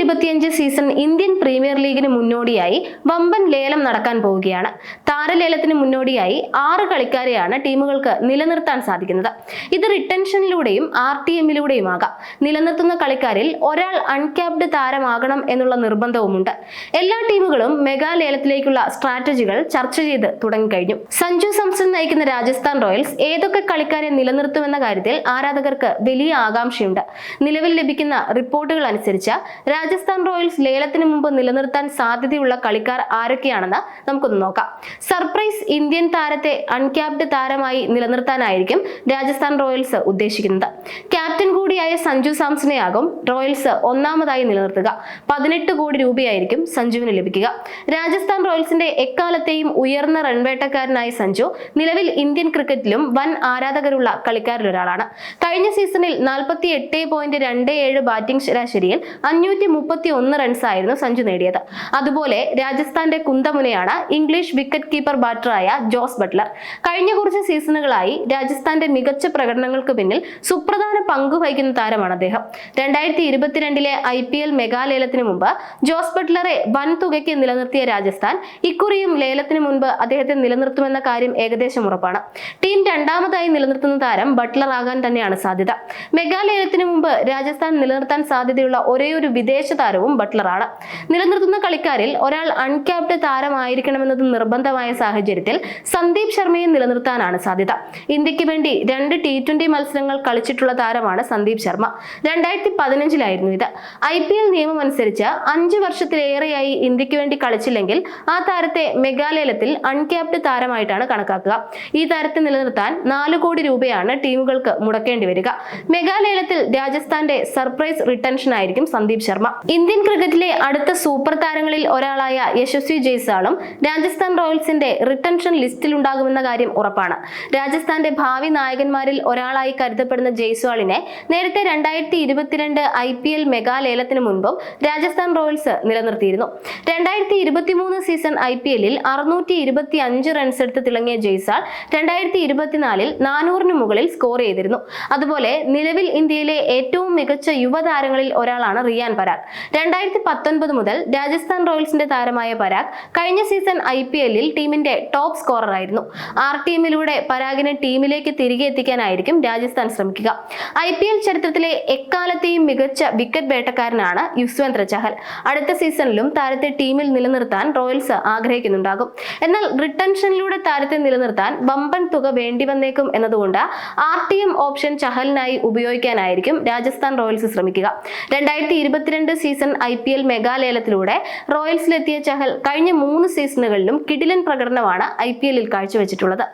2025 season Indian premier ലീഗിന് മുന്നോടിയായി വമ്പൻ ലേലം നടക്കാൻ പോവുകയാണ്. താരലേലത്തിന് മുന്നോടിയായി 6 കളിക്കാരെയാണ് ടീമുകൾക്ക് നിലനിർത്താൻ സാധിക്കുന്നത്. ഇത് റിട്ടൻഷനിലൂടെയും RTMലൂടെയും ആകാം. നിലനിർത്തുന്ന കളിക്കാരിൽ ഒരാൾ അൺക്യാപ്ഡ് താരമാകണം എന്നുള്ള നിർബന്ധവുമുണ്ട്. എല്ലാ ടീമുകളും മെഗാ ലേലത്തിലേക്കുള്ള സ്ട്രാറ്റജികൾ ചർച്ച ചെയ്ത് തുടങ്ങിക്കഴിഞ്ഞു. സഞ്ജു സാംസൺ നയിക്കുന്ന രാജസ്ഥാൻ റോയൽസ് ഏതൊക്കെ കളിക്കാരെ നിലനിർത്തുമെന്ന കാര്യത്തിൽ ആരാധകർക്ക് വലിയ ആകാംക്ഷയുണ്ട്. നിലവിൽ ലഭിക്കുന്ന റിപ്പോർട്ടുകൾ അനുസരിച്ച് രാജസ്ഥാൻ റോയൽസ് ലേലത്തിന് മുമ്പ് നിലനിർത്താൻ സാധ്യതയുള്ള കളിക്കാർ ആരൊക്കെയാണെന്ന് നമുക്കൊന്ന് നോക്കാം. സർപ്രൈസ് ഇന്ത്യൻ താരത്തെ അൺക്യാപ്ഡ് താരമായി നിലനിർത്താനായിരിക്കും രാജസ്ഥാൻ റോയൽസ് ഉദ്ദേശിക്കുന്നത്. ക്യാപ്റ്റൻ കൂടിയായ സഞ്ജു സാംസണെയാകും റോയൽസ് ഒന്നാമതായി നിലനിർത്തുക. 18 കോടി രൂപയായിരിക്കും സഞ്ജുവിന് ലഭിക്കുക. രാജസ്ഥാൻ റോയൽസിന്റെ എക്കാലത്തെയും ഉയർന്ന റൺവേട്ടക്കാരനായ സഞ്ജു നിലവിൽ ഇന്ത്യൻ ക്രിക്കറ്റിലും വൻ ആരാധകരുള്ള കളിക്കാരിലൊരാളാണ്. കഴിഞ്ഞ സീസണിൽ 48.27 ബാറ്റിംഗ് ശരാശരിയിൽ 531 റൺസ് ആയിരുന്നു സഞ്ജു നേടിയത്. അതുപോലെ രാജസ്ഥാന്റെ കുന്തമുനയാണ് ഇംഗ്ലീഷ് വിക്കറ്റ് കീപ്പർ ബാറ്ററായ ജോസ് ബട്ട്ലർ. കഴിഞ്ഞ കുറച്ച് സീസണുകളായി രാജസ്ഥാന്റെ മികച്ച പ്രകടനങ്ങൾക്ക് പിന്നിൽ സുപ്രധാന പങ്ക് വഹിക്കുന്ന താരമാണ് അദ്ദേഹം. 2022 IPL മെഗാലേലത്തിന് മുമ്പ് ജോസ് ബട്ട്ലറെ വൻ തുകയ്ക്ക് നിലനിർത്തിയ രാജസ്ഥാൻ ഇക്കുറിയും ലേലത്തിന് മുൻപ് അദ്ദേഹത്തെ നിലനിർത്തുമെന്ന കാര്യം ഏകദേശം ഉറപ്പാണ്. ടീം രണ്ടാമതായി നിലനിർത്തുന്ന താരം ബട്ട്ലർ ആകാൻ തന്നെയാണ് സാധ്യത. മെഗാലേലത്തിന് മുമ്പ് രാജസ്ഥാൻ നിലനിർത്താൻ സാധ്യതയുള്ള ഒരേയൊരു വിദേശ താരവും ബട്ട്ലറാണ്. നിലനിർത്തുന്ന കളിക്കാരിൽ ഒരാൾ അൺക്യാപ്ഡ് താരമായിരിക്കണമെന്നത് നിർബന്ധമായ സാഹചര്യത്തിൽ സന്ദീപ് ശർമ്മയെ നിലനിർത്താനാണ് സാധ്യത. ഇന്ത്യക്ക് വേണ്ടി 2 T20 മത്സരങ്ങൾ കളിച്ചിട്ടുള്ള താരമാണ് സന്ദീപ് ശർമ്മ. 2015 ഇത്. IPL നിയമം അനുസരിച്ച് 5 വർഷത്തിലേറെയായി ഇന്ത്യക്ക് വേണ്ടി കളിച്ചില്ലെങ്കിൽ ആ താരത്തെ മെഗാലേലത്തിൽ അൺക്യാപ്ഡ് താരമായിട്ടാണ് കണക്കാക്കുക. ഈ താരത്തെ നിലനിർത്താൻ 4 കോടി രൂപയാണ് ടീമുകൾക്ക് മുടക്കേണ്ടി വരിക. മെഗാലേലത്തിൽ രാജസ്ഥാന്റെ സർപ്രൈസ് റിട്ടൻഷൻ ആയിരിക്കും സന്ദീപ് ശർമ്മ. ഇന്ത്യൻ ക്രിക്കറ്റിലെ അടുത്ത സൂപ്പർ താരങ്ങളിൽ ഒരാളായ യശസ്വി ജയ്സ്വാളും രാജസ്ഥാൻ റോയൽസിന്റെ റിട്ടൻഷൻ ലിസ്റ്റിൽ ഉണ്ടാകുമെന്ന കാര്യം ഉറപ്പാണ്. രാജസ്ഥാന്റെ ഭാവി നായകന്മാരിൽ ഒരാളായി കരുതപ്പെടുന്ന ജയ്സ്വാളിനെ നേരത്തെ 2022 IPL മെഗാലേലത്തിന് മുൻപും രാജസ്ഥാൻ റോയൽസ് നിലനിർത്തിയിരുന്നു. 2023 സീസൺ IPLൽ 625 റൺസ് എടുത്ത് തിളങ്ങിയ ജയ്സ്വാൾ 2024 400 മുകളിൽ സ്കോർ ചെയ്തിരുന്നു. അതുപോലെ നിലവിൽ ഇന്ത്യയിലെ ഏറ്റവും മികച്ച യുവതാരങ്ങളിൽ ഒരാളാണ് റിയാൻ പരാഗ്. 2019 മുതൽ രാജസ്ഥാൻ റോയൽസിന്റെ താരമായ പരാഗ് കഴിഞ്ഞ സീസൺ IPLൽ ടീമിന്റെ ടോപ്പ് സ്കോറർ ആയിരുന്നു. RTMലൂടെ പരാഗിനെ ടീമിലേക്ക് തിരികെ എത്തിക്കാനായിരിക്കും രാജസ്ഥാൻ ശ്രമിക്കുക. IPL ചരിത്രത്തിലെ എക്കാലത്തെയും മികച്ച വിക്കറ്റ് വേട്ടക്കാരനാണ് യുസ്വേന്ദ്ര ചഹൽ. അടുത്ത സീസണിലും താരത്തെ ടീമിൽ നിലനിർത്താൻ റോയൽസ് ആഗ്രഹിക്കുന്നുണ്ടാകും. എന്നാൽ റിട്ടൻഷനിലൂടെ താരത്തെ നിലനിർത്താൻ വമ്പൻ തുക വേണ്ടി വന്നേക്കും എന്നതുകൊണ്ട് RTM ഓപ്ഷൻ ചഹലിനായി ഉപയോഗിക്കാനായിരിക്കും രാജസ്ഥാൻ റോയൽസ് ശ്രമിക്കുക. 2022 സീസൺ IPL മെഗാലേലത്തിലൂടെ റോയൽസിലെത്തിയ ചഹൽ കഴിഞ്ഞ 3 സീസണുകളിലും കിടിലൻ പ്രകടനമാണ് IPLൽ കാഴ്ചവെച്ചിട്ടുള്ളത്.